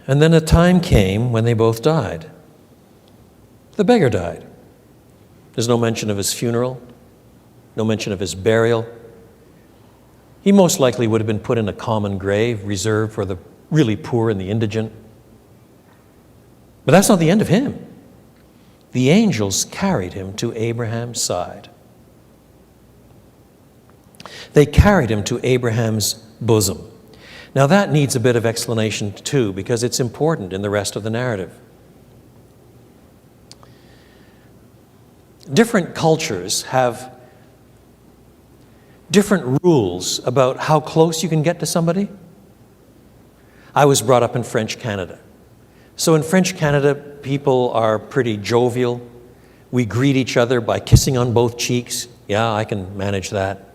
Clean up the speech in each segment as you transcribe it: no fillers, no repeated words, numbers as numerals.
And then a time came when they both died. The beggar died. There's no mention of his funeral, no mention of his burial. He most likely would have been put in a common grave reserved for the really poor and the indigent. But that's not the end of him. The angels carried him to Abraham's side. They carried him to Abraham's bosom. Now that needs a bit of explanation too, because it's important in the rest of the narrative. Different cultures have different rules about how close you can get to somebody. I was brought up in French Canada. So in French Canada, people are pretty jovial. We greet each other by kissing on both cheeks. Yeah, I can manage that.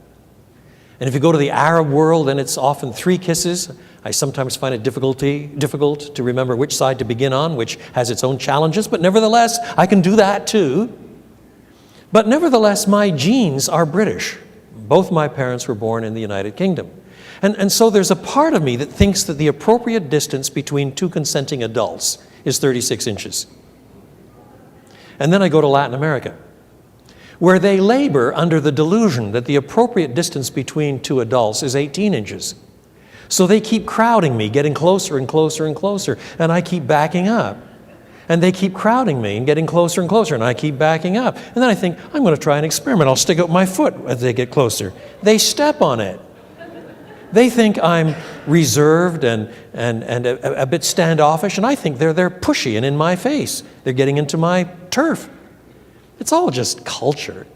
And if you go to the Arab world, then it's often 3 kisses. I sometimes find it difficult to remember which side to begin on, which has its own challenges, but nevertheless, I can do that too. But nevertheless, my genes are British. Both my parents were born in the United Kingdom. And so there's a part of me that thinks that the appropriate distance between 2 consenting adults is 36 inches. And then I go to Latin America, where they labor under the delusion that the appropriate distance between 2 adults is 18 inches. So they keep crowding me, getting closer and closer and closer, and I keep backing up. And they keep crowding me and getting closer and closer, and I keep backing up. And then I think, I'm going to try an experiment. I'll stick out my foot as they get closer. They step on it. They think I'm reserved and a bit standoffish, and I think they're pushy and in my face. They're getting into my turf. It's all just culture.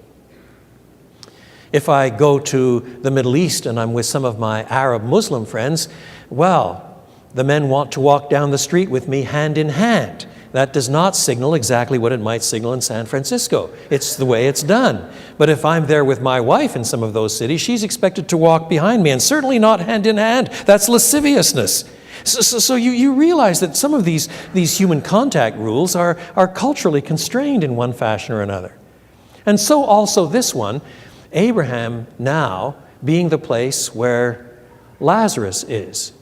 If I go to the Middle East and I'm with some of my Arab Muslim friends, well, the men want to walk down the street with me hand in hand. That does not signal exactly what it might signal in San Francisco. It's the way it's done. But if I'm there with my wife in some of those cities, she's expected to walk behind me, and certainly not hand in hand. That's lasciviousness. So you realize that some of these human contact rules are culturally constrained in one fashion or another. And so also this one, Abraham now being the place where Lazarus is.